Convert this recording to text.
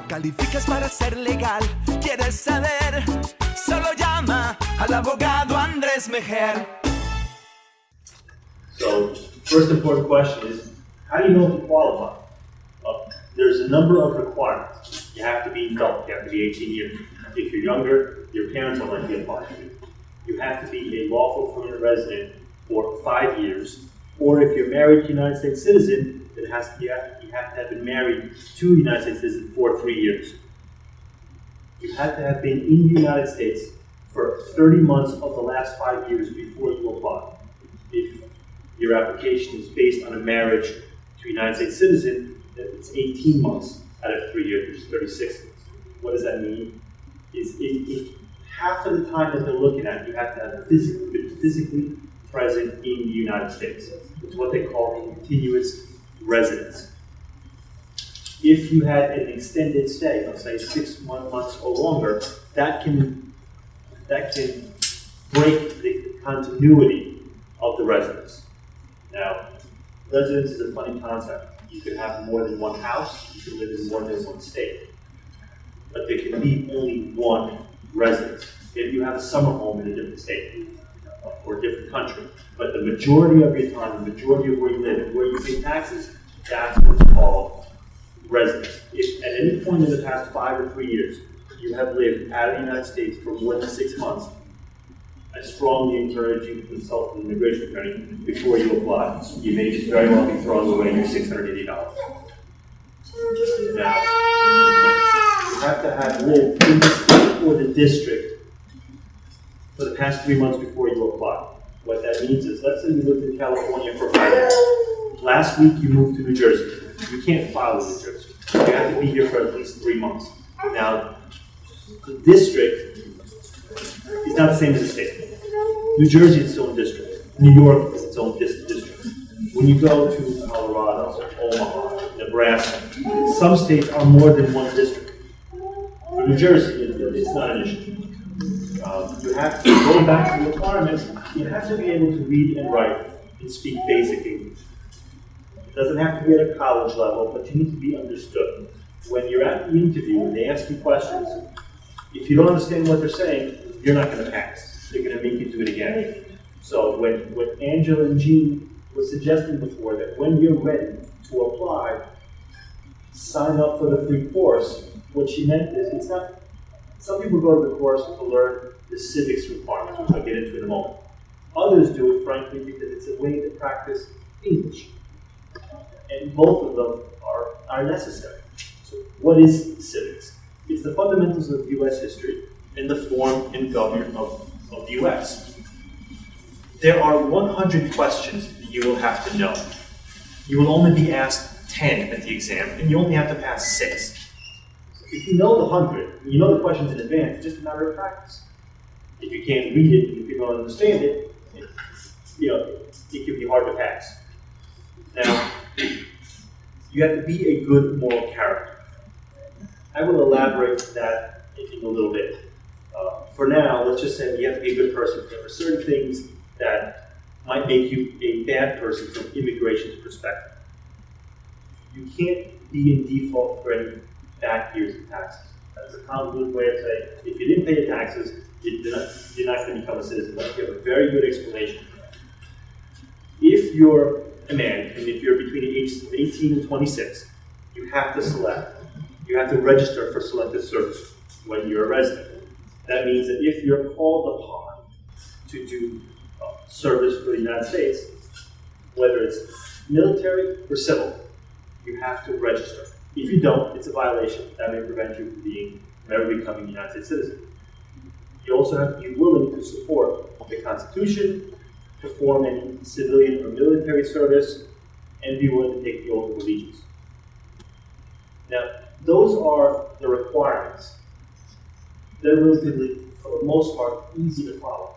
Calificas para ser legal, quieres saber, solo llama al abogado Andrés Mejer. So, first important question is, how do you know if you qualify? There's a number of requirements. You have to be adult, you have to be 18 years. If you're younger, your parents will let you apply. You have to be a lawful permanent resident for 5 years, or if you're married to a United States citizen, you have to have been married to a United States citizen for 3 years. You have to have been in the United States for 30 months of the last 5 years before you apply. If your application is based on a marriage to a United States citizen, then it's 18 months out of 3 years, which is 36 months. What does that mean? Is half of the time that they're looking at, you have to have been physically present in the United States. It's what they call continuous residence. If you had an extended stay, let's say 6 months or longer, that can break the continuity of the residence. Now, residence is a funny concept. You can have more than one house, you can live in more than one state, but there can be only one residence. If you have a summer home in a different state or a different country, but the majority of your time, the majority of where you live and where you pay taxes, that's what's called residence. If at any point in the past 5 or 3 years you have lived out of the United States for more than 6 months, I strongly encourage you to consult an immigration attorney before you apply. You may just very well be throwing away your $680. Now, you have to have lived in the state or the district for the past 3 months before you apply. What that means is, let's say you lived in California for 5 years. Last week you moved to New Jersey. You can't file in New Jersey. You have to be here for at least 3 months. Now, the district is not the same as the state. New Jersey is its own district. New York is its own district. When you go to Colorado, Omaha, Nebraska, some states are more than one district. For New Jersey, it's not an issue. You have to go back to the requirements. You have to be able to read and write and speak basic English. It doesn't have to be at a college level, but you need to be understood. When you're at the interview and they ask you questions, if you don't understand what they're saying, you're not going to pass. They're going to make you do it again. So when Angela and Jean were suggesting before that when you're ready to apply, sign up for the free course, what she meant is it's not, some people go to the course to learn the civics requirements, which I'll get into in a moment. Others do it, frankly, because it's a way to practice English. And both of them are necessary. So what is civics? It's the fundamentals of U.S. history and the form and government of the U.S. There are 100 questions that you will have to know. You will only be asked 10 at the exam, and you only have to pass 6. If you know the 100, you know the questions in advance, it's just a matter of practice. If you can't read it, if you don't understand it, it can be hard to pass. Now, you have to be a good moral character. I will elaborate that in a little bit. For now, let's just say you have to be a good person. There are certain things that might make you a bad person from immigration's perspective. You can't be in default for any back years of taxes. That's a convoluted way of saying, if you didn't pay your taxes, you're not going to become a citizen. But you have a very good explanation for that. If you're a man, and if you're between the ages of 18 and 26, you have to register for selective service when you're a resident. That means that if you're called upon to do service for the United States, whether it's military or civil, you have to register. If you don't, it's a violation. That may prevent you from ever becoming a United States citizen. You also have to be willing to support the Constitution, perform any civilian or military service, and be willing to take the oath of allegiance. Now, those are the requirements. They're relatively, for the most part, easy to follow.